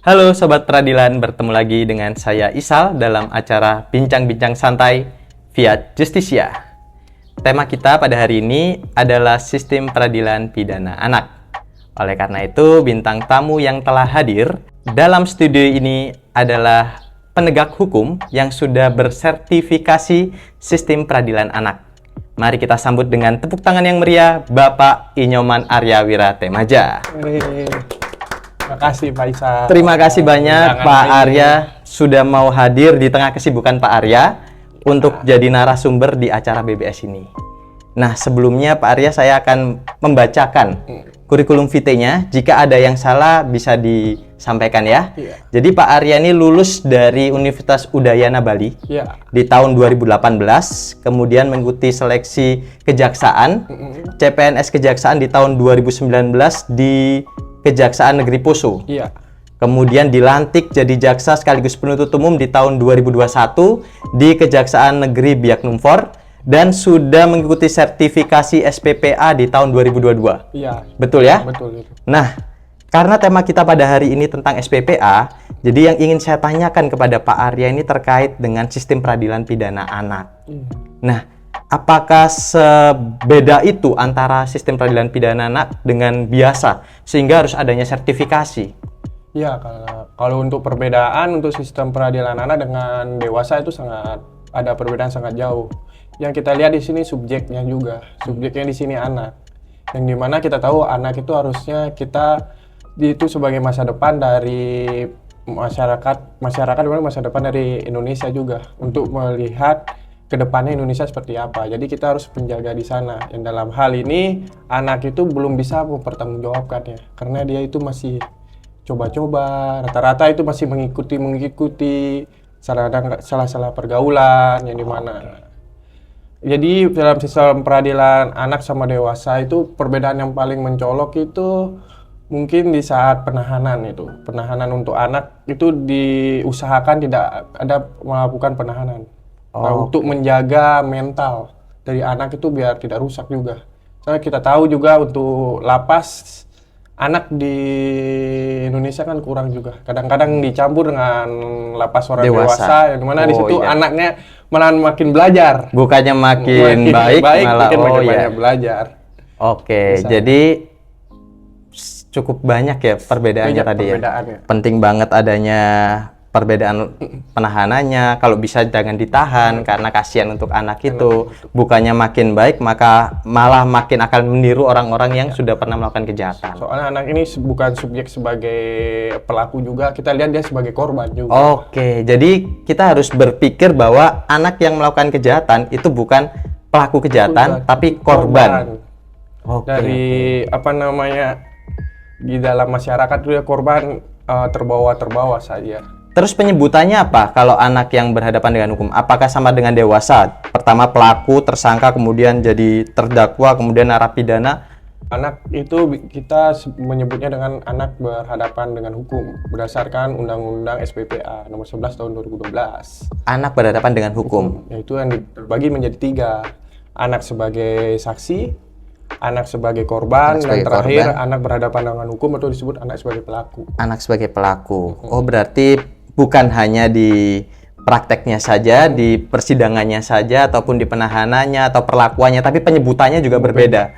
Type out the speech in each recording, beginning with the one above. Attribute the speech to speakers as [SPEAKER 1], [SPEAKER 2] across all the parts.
[SPEAKER 1] Halo Sobat Peradilan, bertemu lagi dengan saya Isal dalam acara Bincang-Bincang Santai via Justisia. Tema kita pada hari ini adalah Sistem Peradilan Pidana Anak. Oleh karena itu, bintang tamu yang telah hadir dalam studio ini adalah penegak hukum yang sudah bersertifikasi Sistem Peradilan Anak. Mari kita sambut dengan tepuk tangan yang meriah, Bapak Inyoman Arya Wiratemaja.
[SPEAKER 2] Terima kasih Pak Isa.
[SPEAKER 1] Terima kasih banyak Pak Arya sudah mau hadir di tengah kesibukan Pak Arya untuk jadi narasumber di acara BBS ini. Nah, sebelumnya Pak Arya saya akan membacakan kurikulum vitae-nya. Jika ada yang salah bisa disampaikan ya. Jadi Pak Arya ini lulus dari Universitas Udayana Bali di tahun 2018, kemudian mengikuti seleksi kejaksaan, CPNS kejaksaan di tahun 2019 di Kejaksaan Negeri Poso. Kemudian dilantik jadi jaksa sekaligus penuntut umum di tahun 2021 di Kejaksaan Negeri Biak Numfor dan sudah mengikuti sertifikasi SPPA di tahun 2022. Betul ya?
[SPEAKER 2] Betul.
[SPEAKER 1] Nah, karena tema kita pada hari ini tentang SPPA, jadi yang ingin saya tanyakan kepada Pak Arya ini terkait dengan sistem peradilan pidana anak. Nah, apakah sebeda itu antara sistem peradilan pidana anak dengan biasa sehingga harus adanya sertifikasi?
[SPEAKER 2] Ya, kalau untuk perbedaan untuk sistem peradilan anak dengan dewasa itu ada perbedaan sangat jauh. Yang kita lihat di sini subjeknya juga, subjeknya di sini anak. Yang dimana kita tahu anak itu harusnya kita itu sebagai masa depan dari masyarakat masa depan dari Indonesia juga untuk melihat kedepannya Indonesia seperti apa. Jadi kita harus menjaga di sana. Yang dalam hal ini anak itu belum bisa mempertanggungjawabkannya karena dia itu masih coba-coba. Rata-rata itu masih mengikuti salah-salah pergaulan yang dimana. Jadi dalam sistem peradilan anak sama dewasa itu perbedaan yang paling mencolok itu mungkin di saat penahanan itu. Penahanan untuk anak itu diusahakan tidak ada melakukan penahanan. Untuk menjaga mental dari anak itu biar tidak rusak juga. Soalnya kita tahu juga untuk lapas anak di Indonesia kan kurang juga. Kadang-kadang dicampur dengan lapas orang dewasa yang dimana di situ anaknya malah makin belajar.
[SPEAKER 1] Bukannya makin baik malah
[SPEAKER 2] banyak belajar.
[SPEAKER 1] Oke, jadi cukup banyak ya perbedaannya tadi ya. Penting banget adanya perbedaan penahanannya, kalau bisa jangan ditahan karena kasihan untuk anak itu. Bukannya makin baik maka malah makin akan meniru orang-orang yang sudah pernah melakukan kejahatan.
[SPEAKER 2] Soalnya anak ini bukan subjek sebagai pelaku juga, kita lihat dia sebagai korban juga.
[SPEAKER 1] Oke, jadi kita harus berpikir bahwa anak yang melakukan kejahatan itu bukan pelaku kejahatan tapi korban.
[SPEAKER 2] Dari di dalam masyarakat itu korban terbawa saja.
[SPEAKER 1] Terus penyebutannya apa kalau anak yang berhadapan dengan hukum? Apakah sama dengan dewasa? Pertama pelaku, tersangka, kemudian jadi terdakwa, kemudian narapidana?
[SPEAKER 2] Anak itu kita menyebutnya dengan anak berhadapan dengan hukum berdasarkan Undang-Undang SPPA nomor 11 tahun 2012.
[SPEAKER 1] Anak berhadapan dengan hukum.
[SPEAKER 2] Yaitu yang dibagi menjadi 3. Anak sebagai saksi, anak sebagai korban, dan terakhir anak berhadapan dengan hukum atau disebut anak sebagai pelaku.
[SPEAKER 1] Anak sebagai pelaku. Oh, berarti bukan hanya di prakteknya saja, di persidangannya saja, ataupun di penahanannya atau perlakuannya, tapi penyebutannya juga berbeda.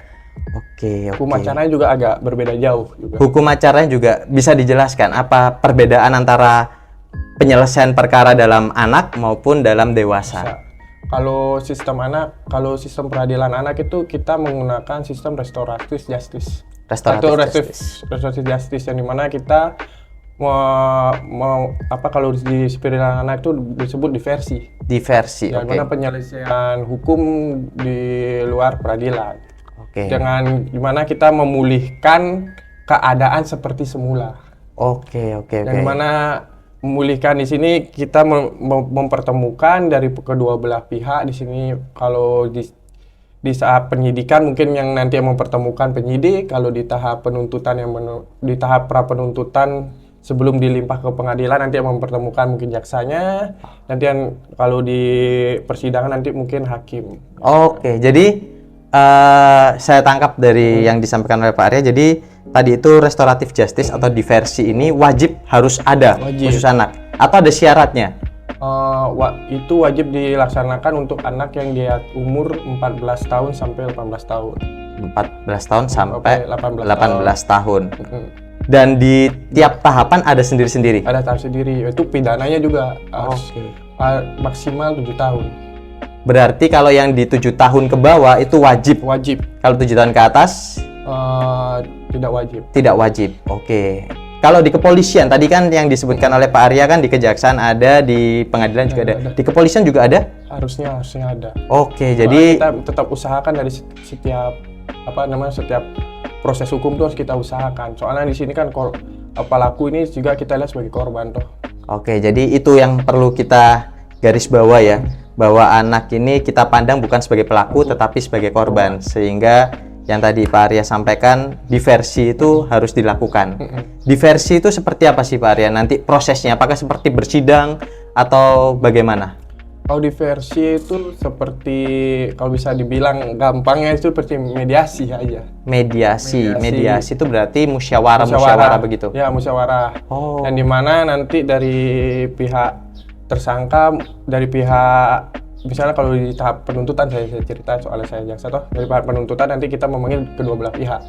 [SPEAKER 1] Oke.
[SPEAKER 2] Hukum acaranya juga agak berbeda jauh juga.
[SPEAKER 1] Hukum acaranya juga bisa dijelaskan apa perbedaan antara penyelesaian perkara dalam anak maupun dalam dewasa?
[SPEAKER 2] Kalau sistem peradilan anak itu kita menggunakan sistem restoratif justice. Restoratif justice yang dimana kita kalau di peradilan anak itu disebut diversi. Yang mana penyelesaian hukum di luar peradilan. Dengan gimana kita memulihkan keadaan seperti semula. Yang dimana memulihkan di sini kita mempertemukan dari kedua belah pihak. Di sini kalau di saat penyidikan mungkin yang nanti yang mempertemukan penyidik, kalau di tahap penuntutan di tahap pra penuntutan sebelum dilimpah ke pengadilan nanti yang mempertemukan mungkin jaksanya, nanti yang kalau di persidangan nanti mungkin hakim.
[SPEAKER 1] Jadi saya tangkap dari yang disampaikan oleh Pak Arya, jadi tadi itu restoratif justice atau diversi ini wajib harus ada
[SPEAKER 2] Wajib.
[SPEAKER 1] khusus anak atau ada syaratnya?
[SPEAKER 2] Itu wajib dilaksanakan untuk anak yang dia umur 14 tahun sampai 18 tahun.
[SPEAKER 1] 14 tahun sampai
[SPEAKER 2] 18
[SPEAKER 1] 18 tahun.
[SPEAKER 2] Mm-mm.
[SPEAKER 1] Dan di tiap tahapan ada sendiri-sendiri.
[SPEAKER 2] Ada tahap sendiri, itu pidananya juga harus maksimal 7 tahun.
[SPEAKER 1] Berarti kalau yang di 7 tahun ke bawah itu wajib.
[SPEAKER 2] Wajib,
[SPEAKER 1] Kalau 7 tahun ke atas
[SPEAKER 2] tidak wajib.
[SPEAKER 1] tidak wajib. Oke. Kalau di kepolisian tadi kan yang disebutkan oleh Pak Arya kan di kejaksaan ada, di pengadilan juga ada. Di kepolisian juga ada?
[SPEAKER 2] Harusnya ada.
[SPEAKER 1] Oke,
[SPEAKER 2] Soalnya
[SPEAKER 1] jadi
[SPEAKER 2] kita tetap usahakan dari setiap setiap proses hukum itu harus kita usahakan. Soalnya di sini kan pelaku ini juga kita lihat sebagai korban toh.
[SPEAKER 1] oke, jadi itu yang perlu kita garis bawah ya, bahwa anak ini kita pandang bukan sebagai pelaku tetapi sebagai korban, sehingga yang tadi Pak Arya sampaikan diversi itu harus dilakukan. Diversi itu seperti apa sih Pak Arya? Nanti prosesnya apakah seperti bersidang atau bagaimana?
[SPEAKER 2] Kalau diversi itu seperti, kalau bisa dibilang gampangnya itu seperti mediasi aja.
[SPEAKER 1] Mediasi itu berarti musyawarah begitu.
[SPEAKER 2] Ya, musyawarah.
[SPEAKER 1] Oh.
[SPEAKER 2] Dan dimana nanti dari pihak tersangka, dari pihak misalnya kalau di tahap penuntutan saya cerita soalnya saya jaksa toh, dari pihak penuntutan nanti kita memanggil kedua belah pihak.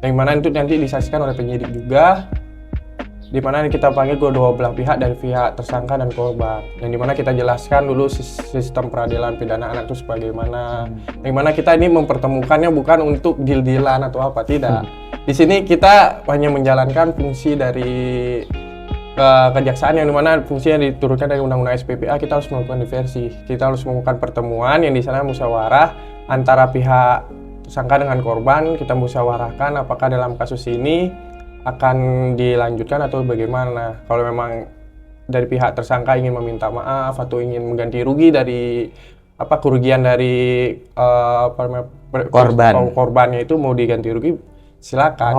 [SPEAKER 2] Yang mana itu nanti disaksikan oleh penyidik juga, di mana kita panggil kedua belah pihak dari pihak tersangka dan korban. Yang dimana kita jelaskan dulu sistem peradilan pidana anak itu sebagaimana. Yang mana kita ini mempertemukannya bukan untuk deal-dealan atau apa, tidak. Di sini kita hanya menjalankan fungsi dari kejaksaan yang dimana fungsinya diturunkan dari Undang-Undang SPPA. Kita harus melakukan diversi, kita harus melakukan pertemuan yang di sana musyawarah antara pihak tersangka dengan korban. Kita musyawarahkan apakah dalam kasus ini akan dilanjutkan atau bagaimana. Kalau memang dari pihak tersangka ingin meminta maaf atau ingin mengganti rugi dari kerugian dari korbannya itu mau diganti rugi, silakan.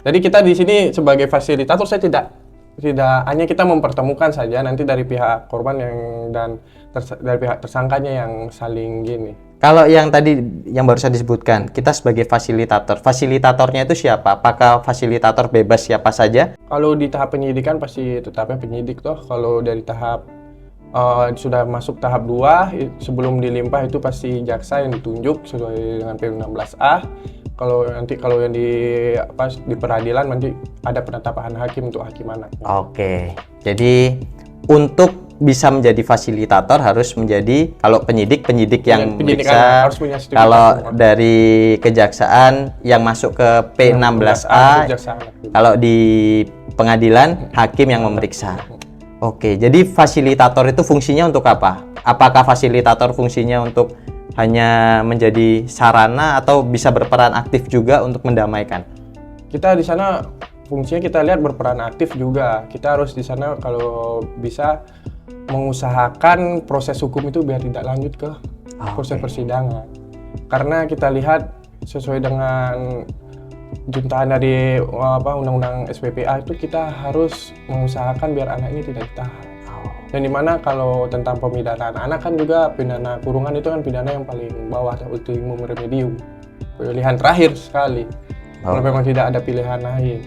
[SPEAKER 2] Jadi kita di sini sebagai fasilitator, saya tidak hanya kita mempertemukan saja, nanti dari pihak korban dan dari pihak tersangkanya yang saling gini.
[SPEAKER 1] Kalau yang tadi yang barusan disebutkan, kita sebagai fasilitator. Fasilitatornya itu siapa? Apakah fasilitator bebas siapa saja?
[SPEAKER 2] Kalau di tahap penyidikan pasti tetapnya penyidik toh. Kalau dari tahap sudah masuk tahap 2 sebelum dilimpah itu pasti jaksa yang ditunjuk sesuai dengan P16A. Kalau yang di peradilan nanti ada penetapan hakim untuk hakim anak.
[SPEAKER 1] Oke. Jadi untuk bisa menjadi fasilitator harus menjadi, kalau penyidik yang meriksa, kalau dari kejaksaan yang masuk ke P16A, kalau di pengadilan hakim yang memeriksa. Oke, jadi fasilitator itu fungsinya untuk apa? Apakah fasilitator fungsinya untuk hanya menjadi sarana atau bisa berperan aktif juga untuk mendamaikan?
[SPEAKER 2] Kita di sana fungsinya kita lihat berperan aktif juga. Kita harus di sana kalau bisa mengusahakan proses hukum itu biar tidak lanjut ke proses persidangan. Karena kita lihat sesuai dengan juntaan dari Undang-Undang SPPA itu kita harus mengusahakan biar anak ini tidak ditahan. Dan dimana kalau tentang pemidanaan anak kan juga pidana kurungan itu kan pidana yang paling bawah, ultimum remedium, pilihan terakhir sekali. Kalau memang tidak ada pilihan lain,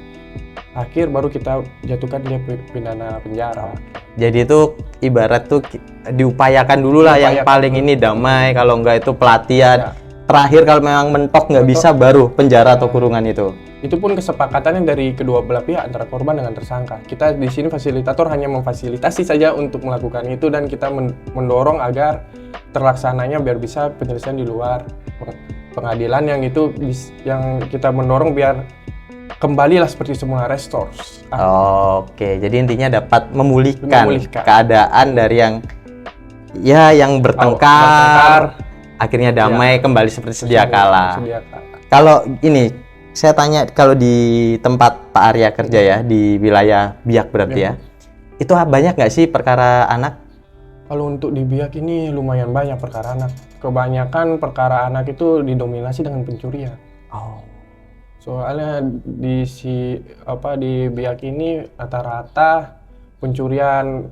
[SPEAKER 2] akhir baru kita jatuhkan dia pidana penjara.
[SPEAKER 1] Jadi itu ibarat tuh diupayakan dulu lah yang paling ini damai, kalau enggak itu pelatihan. Terakhir kalau memang mentok nggak bisa baru penjara atau kurungan itu.
[SPEAKER 2] Itu pun kesepakatannya dari kedua belah pihak antara korban dengan tersangka. Kita di sini fasilitator hanya memfasilitasi saja untuk melakukan itu, dan kita mendorong agar terlaksananya biar bisa penyelesaian di luar pengadilan, yang kita mendorong biar kembalilah seperti semula, restores.
[SPEAKER 1] Oke, jadi intinya dapat memulihkan keadaan dari yang bertengkar, akhirnya damai kembali seperti sedia kala. Kalau ini saya tanya, kalau di tempat Pak Arya kerja ya, di wilayah Biak berarti ya, itu banyak nggak sih perkara anak?
[SPEAKER 2] Kalau untuk di Biak ini lumayan banyak perkara anak. Kebanyakan perkara anak itu didominasi dengan pencurian. Soalnya di Biak ini rata-rata pencurian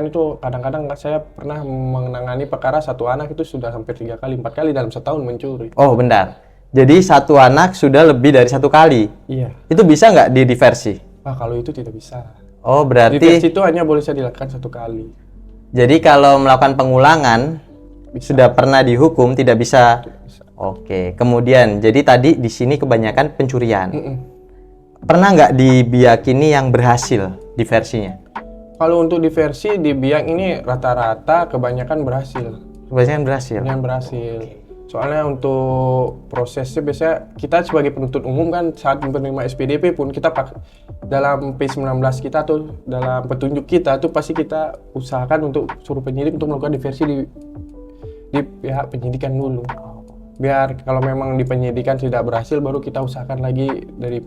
[SPEAKER 2] itu kadang-kadang saya pernah menangani perkara satu anak itu sudah hampir 3 kali 4 kali dalam setahun mencuri.
[SPEAKER 1] Oh bentar, Jadi satu anak sudah lebih dari satu kali.
[SPEAKER 2] Iya.
[SPEAKER 1] Itu bisa nggak diversi?
[SPEAKER 2] Kalau itu tidak bisa.
[SPEAKER 1] Oh, berarti
[SPEAKER 2] Diversi itu hanya boleh saya dilakukan 1 kali.
[SPEAKER 1] jadi kalau melakukan pengulangan sudah pernah dihukum tidak bisa.
[SPEAKER 2] Bisa.
[SPEAKER 1] Oke. Kemudian jadi tadi di sini kebanyakan pencurian.
[SPEAKER 2] Mm-mm.
[SPEAKER 1] Pernah nggak diyakini yang berhasil diversinya?
[SPEAKER 2] Kalau untuk diversi di biak ini rata-rata kebanyakan berhasil.
[SPEAKER 1] Kebanyakan berhasil.
[SPEAKER 2] Yang berhasil. Soalnya untuk prosesnya biasanya kita sebagai penuntut umum kan saat menerima SPDP pun kita dalam P19 kita tuh dalam petunjuk kita tuh pasti kita usahakan untuk suruh penyidik untuk melakukan diversi di pihak penyidikan dulu. Biar kalau memang di penyidikan tidak berhasil baru kita usahakan lagi dari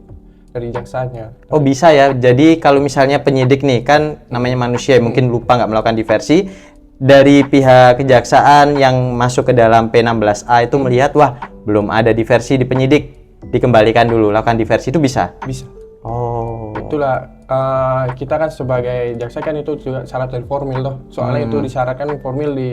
[SPEAKER 2] jaksanya.
[SPEAKER 1] Oh bisa ya. Jadi kalau misalnya penyidik nih kan namanya manusia mungkin lupa nggak melakukan diversi. Dari pihak kejaksaan yang masuk ke dalam P16A itu melihat wah belum ada diversi di penyidik, dikembalikan dulu lakukan diversi itu bisa.
[SPEAKER 2] Bisa.
[SPEAKER 1] Oh.
[SPEAKER 2] Itulah kita kan sebagai jaksa kan itu juga syarat dari formil toh. Soalnya itu disyaratkan formil di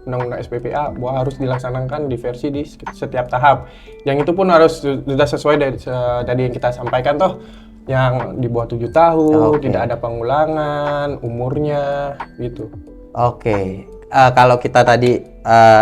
[SPEAKER 2] Undang-Undang SPPA bahwa harus dilaksanakan diversi di setiap tahap. Yang itu pun harus sudah sesuai dari tadi yang kita sampaikan toh. Yang di bawah 7 tahun, tidak ada pengulangan, umurnya gitu.
[SPEAKER 1] Oke. Kalau kita tadi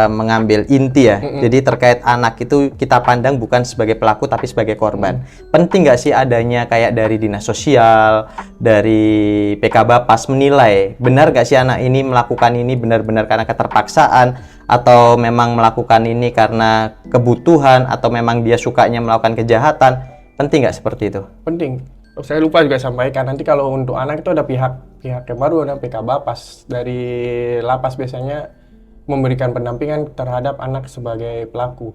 [SPEAKER 1] mengambil inti ya, jadi terkait anak itu kita pandang bukan sebagai pelaku tapi sebagai korban. Penting nggak sih adanya kayak dari dinas sosial, dari PK Bapas menilai benar nggak sih anak ini melakukan ini benar-benar karena keterpaksaan atau memang melakukan ini karena kebutuhan atau memang dia sukanya melakukan kejahatan? Penting nggak seperti itu?
[SPEAKER 2] Penting. Saya lupa juga sampaikan nanti kalau untuk anak itu ada pihak yang baru ada PK Bapas dari lapas biasanya memberikan pendampingan terhadap anak sebagai pelaku.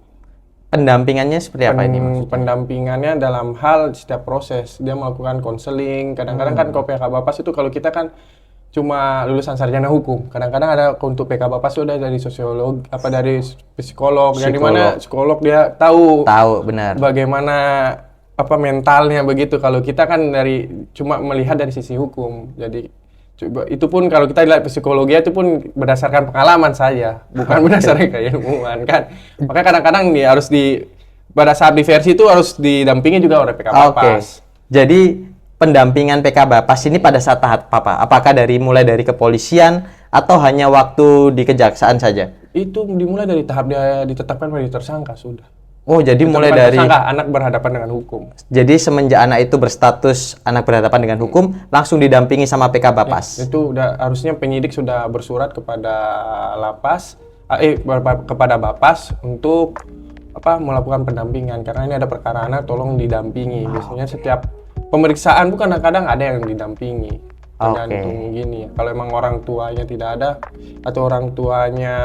[SPEAKER 1] Pendampingannya seperti apa ini maksudnya?
[SPEAKER 2] Pendampingannya dalam hal setiap proses dia melakukan konseling. Kadang-kadang kan kalau PK Bapas itu kalau kita kan cuma lulusan sarjana hukum. Kadang-kadang ada untuk PK Bapas itu ada dari sosiolog dari psikolog. Yang dimana psikolog dia tahu
[SPEAKER 1] benar
[SPEAKER 2] bagaimana mentalnya begitu. Kalau kita kan cuma melihat dari sisi hukum. Jadi coba itu pun kalau kita lihat psikologi itu pun berdasarkan pengalaman saya, bukan berdasarkan keilmuan kan. Makanya kadang-kadang nih pada saat diversi itu harus didampingi juga oleh PK Bapas.
[SPEAKER 1] Jadi pendampingan PK Bapas ini pada saat tahap apa? Apakah mulai dari kepolisian atau hanya waktu di kejaksaan saja?
[SPEAKER 2] Itu dimulai dari tahap dia ditetapkan menjadi tersangka sudah.
[SPEAKER 1] Oh, jadi mulai dari
[SPEAKER 2] anak berhadapan dengan hukum.
[SPEAKER 1] Jadi semenjak anak itu berstatus anak berhadapan dengan hukum, langsung didampingi sama PK Bapas.
[SPEAKER 2] Ya, itu harusnya penyidik sudah bersurat kepada lapas, kepada Bapas untuk melakukan pendampingan karena ini ada perkara anak, tolong didampingi. Biasanya setiap pemeriksaan bukan kadang ada yang didampingi. Tergantung gini ya. Kalau emang orang tuanya tidak ada atau orang tuanya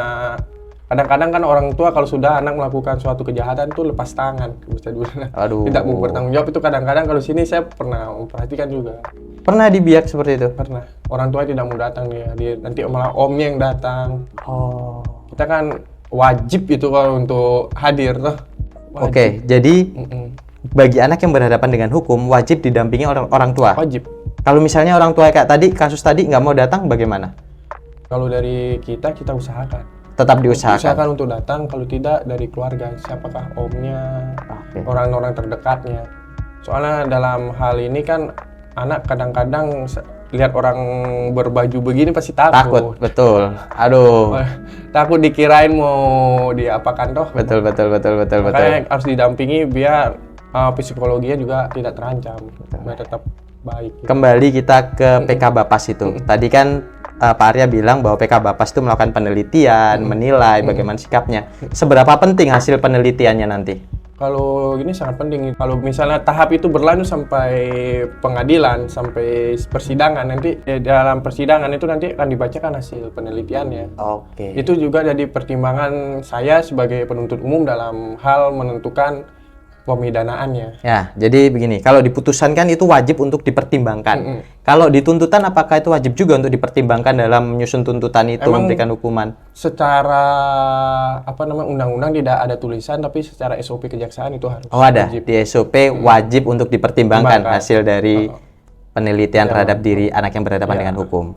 [SPEAKER 2] kadang-kadang kan orang tua kalau sudah anak melakukan suatu kejahatan itu lepas tangan, tidak mau bertanggung jawab. Itu kadang-kadang kalau sini saya pernah memperhatikan juga.
[SPEAKER 1] Pernah dibiak seperti itu?
[SPEAKER 2] Pernah. Orang tua tidak mau datang dia nanti malah omnya yang datang.
[SPEAKER 1] Oh.
[SPEAKER 2] Kita kan wajib itu kalau untuk hadir toh.
[SPEAKER 1] Oke, jadi bagi anak yang berhadapan dengan hukum wajib didampingi orang tua.
[SPEAKER 2] Wajib.
[SPEAKER 1] Kalau misalnya orang tua kayak tadi kasus tadi nggak mau datang bagaimana?
[SPEAKER 2] Kalau dari kita usahakan.
[SPEAKER 1] Tetap diusahakan.
[SPEAKER 2] Usahakan untuk datang, kalau tidak dari keluarga, siapakah omnya, orang-orang terdekatnya. Soalnya dalam hal ini kan anak kadang-kadang lihat orang berbaju begini pasti takut.
[SPEAKER 1] Betul. Aduh.
[SPEAKER 2] Takut dikirain mau diapakan toh.
[SPEAKER 1] Betul.
[SPEAKER 2] Makanya harus didampingi biar psikologinya juga tidak terancam, biar tetap baik.
[SPEAKER 1] Kembali kita ke PK Bapas itu. Tadi kan Pak Arya bilang bahwa PK Bapas itu melakukan penelitian, menilai bagaimana sikapnya. Seberapa penting hasil penelitiannya nanti?
[SPEAKER 2] Kalau ini sangat penting. Kalau misalnya tahap itu berlanjut sampai pengadilan, sampai persidangan, nanti dalam persidangan itu nanti akan dibacakan hasil penelitiannya.
[SPEAKER 1] Oke.
[SPEAKER 2] Itu juga jadi pertimbangan saya sebagai penuntut umum dalam hal menentukan pemidanaannya. Ya,
[SPEAKER 1] jadi begini, kalau diputuskan kan itu wajib untuk dipertimbangkan. Kalau di tuntutan apakah itu wajib juga untuk dipertimbangkan dalam menyusun tuntutan itu, memberikan hukuman?
[SPEAKER 2] Secara undang-undang tidak ada tulisan, tapi secara SOP kejaksaan itu harus.
[SPEAKER 1] Oh, ada wajib. Di SOP wajib untuk dipertimbangkan hasil dari penelitian terhadap diri anak yang berhadapan dengan hukum.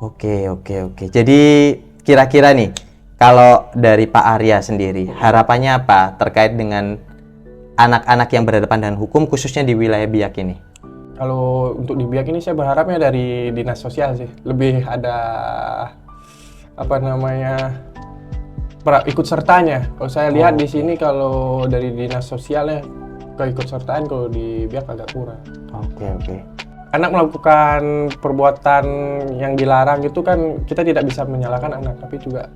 [SPEAKER 1] Oke. Jadi kira-kira nih, kalau dari Pak Arya sendiri, harapannya apa terkait dengan anak-anak yang berhadapan dengan hukum khususnya di wilayah Biak ini?
[SPEAKER 2] Kalau untuk di Biak ini saya berharapnya dari dinas sosial sih, lebih ada apa namanya ikut sertanya. Kalau saya lihat di sini kalau dari dinas sosialnya keikut sertaan, kalau di Biak agak kurang.
[SPEAKER 1] Oke.
[SPEAKER 2] Anak melakukan perbuatan yang dilarang itu kan kita tidak bisa menyalahkan anak, tapi juga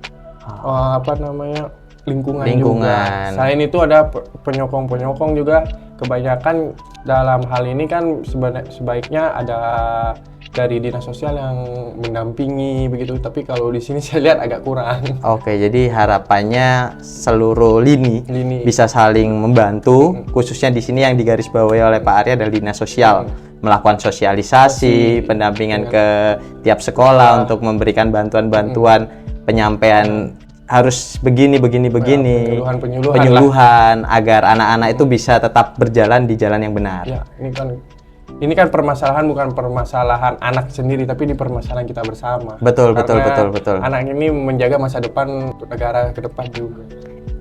[SPEAKER 2] apa namanya lingkungan juga. Selain itu ada penyokong juga. Kebanyakan dalam hal ini kan sebaiknya ada dari dinas sosial yang mendampingi begitu. Tapi kalau di sini saya lihat agak kurang.
[SPEAKER 1] Oke, jadi harapannya seluruh lini bisa saling membantu, khususnya di sini yang digarisbawahi oleh Pak Arya adalah dinas sosial. Melakukan sosialisasi, pendampingan ke tiap sekolah untuk memberikan bantuan-bantuan penyampaian harus begini, penyuluhan agar anak-anak itu bisa tetap berjalan di jalan yang benar.
[SPEAKER 2] Ya, ini kan permasalahan bukan permasalahan anak sendiri, tapi di permasalahan kita bersama.
[SPEAKER 1] Betul.
[SPEAKER 2] Anak ini menjaga masa depan untuk negara ke depan juga.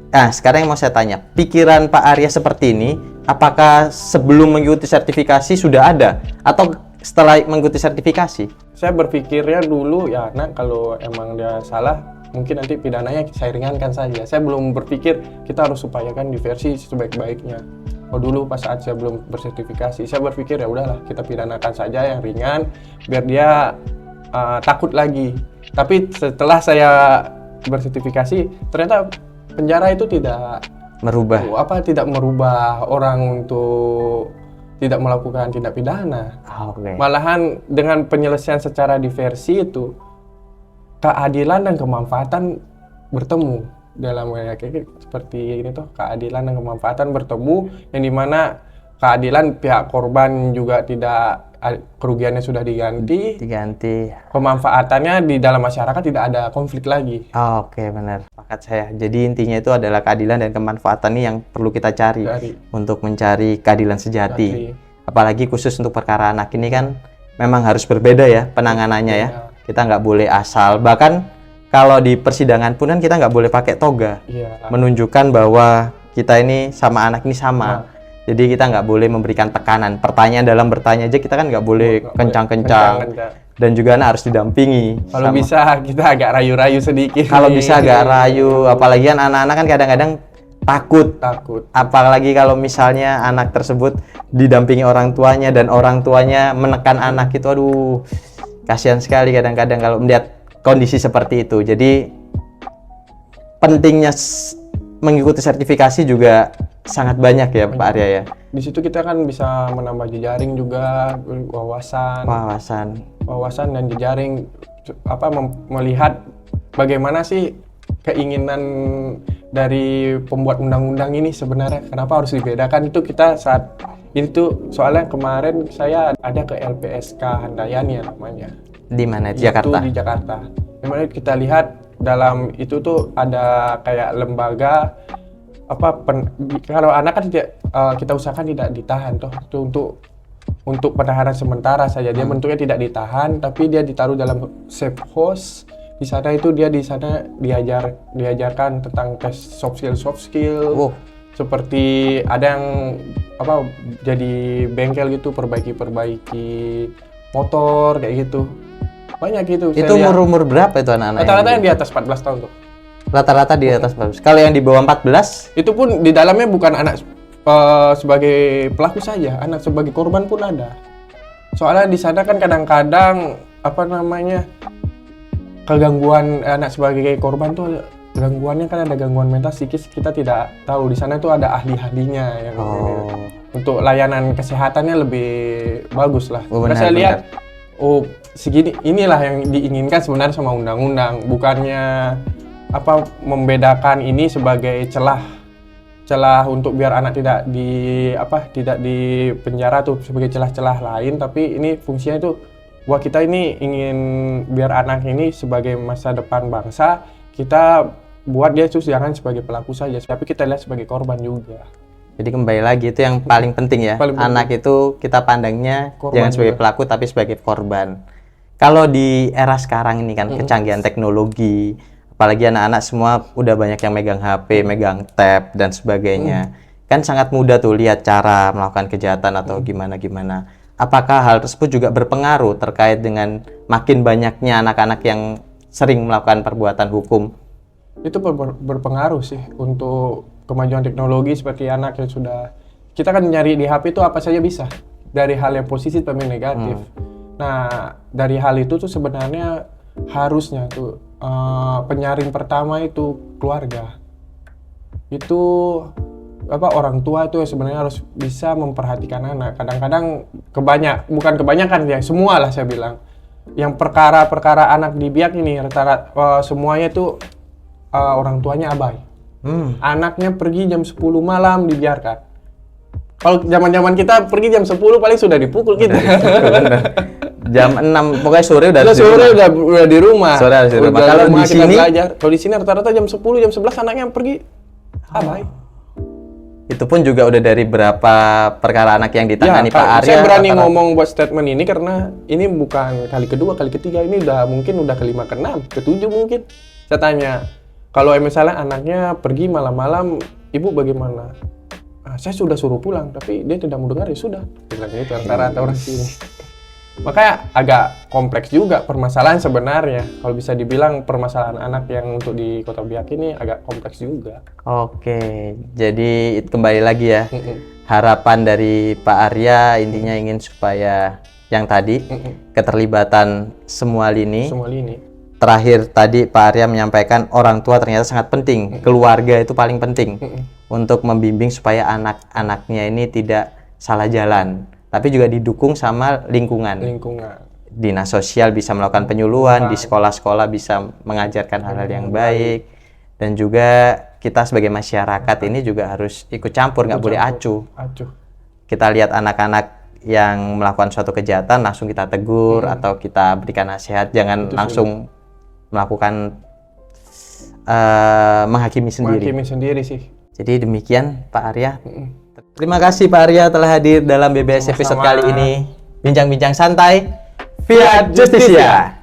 [SPEAKER 1] Nah, sekarang yang mau saya tanya, pikiran Pak Arya seperti ini, apakah sebelum mengikuti sertifikasi sudah ada atau setelah mengikuti sertifikasi?
[SPEAKER 2] Saya berpikirnya dulu ya, anak kalau emang dia salah, mungkin nanti pidananya saya ringankan saja. Saya belum berpikir kita harus upayakan diversi sebaik-baiknya. Oh dulu pas saat saya belum bersertifikasi, saya berpikir ya udahlah kita pidanakan saja yang ringan, biar dia takut lagi. Tapi setelah saya bersertifikasi, ternyata penjara itu tidak merubah orang untuk tidak melakukan tindak pidana. Malahan dengan penyelesaian secara diversi itu, keadilan dan kemanfaatan bertemu dalam kayak seperti ini tuh, keadilan dan kemanfaatan bertemu, yang dimana keadilan pihak korban juga tidak, kerugiannya sudah diganti, pemanfaatannya di dalam masyarakat tidak ada konflik lagi.
[SPEAKER 1] Oke, benar. Sepakat saya. Jadi intinya itu adalah keadilan dan kemanfaatan ini yang perlu kita cari untuk mencari keadilan sejati. Apalagi khusus untuk perkara anak ini kan memang harus berbeda ya penanganannya ya. Kita nggak boleh asal. Bahkan kalau di persidangan pun kan kita nggak boleh pakai toga, menunjukkan bahwa kita ini sama anak ini sama. Jadi kita nggak boleh memberikan tekanan. Pertanyaan dalam bertanya aja kita kan nggak boleh kencang-kencang. Dan juga anak harus didampingi.
[SPEAKER 2] Kalau bisa kita agak rayu-rayu sedikit.
[SPEAKER 1] Kalau bisa agak rayu, apalagi kan anak-anak kan kadang-kadang takut. Apalagi kalau misalnya anak tersebut didampingi orang tuanya dan orang tuanya menekan anak itu, aduh, kasihan sekali kadang-kadang kalau melihat kondisi seperti itu. Jadi pentingnya mengikuti sertifikasi juga sangat banyak ya Pak Arya ya.
[SPEAKER 2] Di situ kita kan bisa menambah jejaring juga, wawasan dan jejaring melihat bagaimana sih keinginan dari pembuat undang-undang ini sebenarnya kenapa harus dibedakan. Itu kita saat itu soalnya kemarin saya ada ke LPSK Handayani namanya.
[SPEAKER 1] Di mana? Jakarta.
[SPEAKER 2] Di Jakarta. Dimana kita lihat dalam itu tuh ada kayak lembaga kalau anak kan tidak kita usahakan tidak ditahan toh, itu untuk penahanan sementara saja. Dia bentuknya tidak ditahan, tapi dia ditaruh dalam safe house. Di sana itu dia diajarkan tentang tes soft skill. Seperti ada yang jadi bengkel gitu, perbaiki motor kayak gitu. Banyak gitu.
[SPEAKER 1] Itu umur berapa itu anak-anak?
[SPEAKER 2] Rata-rata yang di atas 14 tahun tuh.
[SPEAKER 1] Rata-rata di atas 14. Kalau yang di bawah 14?
[SPEAKER 2] Itu pun di dalamnya bukan anak sebagai pelaku saja, anak sebagai korban pun ada. Soalnya di sana kan kadang-kadang kegangguan anak sebagai korban tuh gangguannya kan ada gangguan mental psikis, kita tidak tahu. Di sana itu ada ahli-ahlinya yang untuk layanan kesehatannya lebih bagus lah. Saya lihat segini inilah yang diinginkan sebenarnya sama undang-undang, bukannya membedakan ini sebagai celah untuk biar anak tidak di penjara tuh sebagai celah-celah lain, tapi ini fungsinya itu bahwa kita ini ingin biar anak ini sebagai masa depan bangsa, kita buat dia itu jangan sebagai pelaku saja, tapi kita lihat sebagai korban juga.
[SPEAKER 1] Jadi kembali lagi itu yang paling penting ya, anak itu kita pandangnya korban jangan sebagai pelaku tapi sebagai korban. Kalau di era sekarang ini kan kecanggihan teknologi, apalagi anak-anak semua udah banyak yang megang HP, megang tab dan sebagainya. kan sangat mudah tuh lihat cara melakukan kejahatan atau gimana-gimana. Apakah hal tersebut juga berpengaruh terkait dengan makin banyaknya anak-anak yang sering melakukan perbuatan hukum?
[SPEAKER 2] Itu berpengaruh sih untuk kemajuan teknologi, seperti anak yang sudah, kita kan nyari di HP itu apa saja bisa, dari hal yang positif sampai negatif. Nah, dari hal itu tuh sebenarnya harusnya tuh penyaring pertama itu keluarga. Itu orang tua itu sebenarnya harus bisa memperhatikan anak. Kadang-kadang bukan kebanyakan ya, semua lah saya bilang. Yang perkara-perkara anak di biak ini rata-rata semuanya itu orang tuanya abai. Anaknya pergi jam 10 malam dibiarkan. Kalau zaman-zaman kita pergi jam 10 paling sudah dipukul kita.
[SPEAKER 1] Jam 6 pokoknya sore udah
[SPEAKER 2] di rumah.
[SPEAKER 1] Sore harus di rumah. Kalau di sini
[SPEAKER 2] kalau di sini rata-rata jam 10 jam 11 anaknya pergi abai.
[SPEAKER 1] Itu pun juga udah dari berapa perkara anak yang ditangani Pak Arya.
[SPEAKER 2] Saya berani ngomong buat statement ini karena ini bukan kali kedua, kali ketiga, ini mungkin udah kelima, keenam, ketujuh mungkin. Saya tanya, kalau misalnya anaknya pergi malam-malam, ibu bagaimana? Saya sudah suruh pulang, tapi dia tidak mau dengar, ya sudah. Bilang itu rata-rata orang sini. Makanya agak kompleks juga permasalahan sebenarnya. Kalau bisa dibilang permasalahan anak yang untuk di Kota Biak ini agak kompleks juga.
[SPEAKER 1] Oke, jadi kembali lagi ya. Harapan dari Pak Arya intinya ingin supaya yang tadi keterlibatan semua lini. Terakhir tadi Pak Arya menyampaikan orang tua ternyata sangat penting. Keluarga itu paling penting untuk membimbing supaya anak-anaknya ini tidak salah jalan. Tapi juga didukung sama lingkungan. Dinas sosial bisa melakukan penyuluhan, di sekolah-sekolah bisa mengajarkan hal-hal yang baik, dan juga kita sebagai masyarakat ini juga harus ikut campur, nggak boleh acuh. Kita lihat anak-anak yang melakukan suatu kejahatan langsung kita tegur atau kita berikan nasihat, jangan langsung melakukan menghakimi sendiri
[SPEAKER 2] sih.
[SPEAKER 1] Jadi demikian Pak Arya. Terima kasih Pak Arya telah hadir dalam BBS episode kali ini. Bincang-bincang santai via Justisia.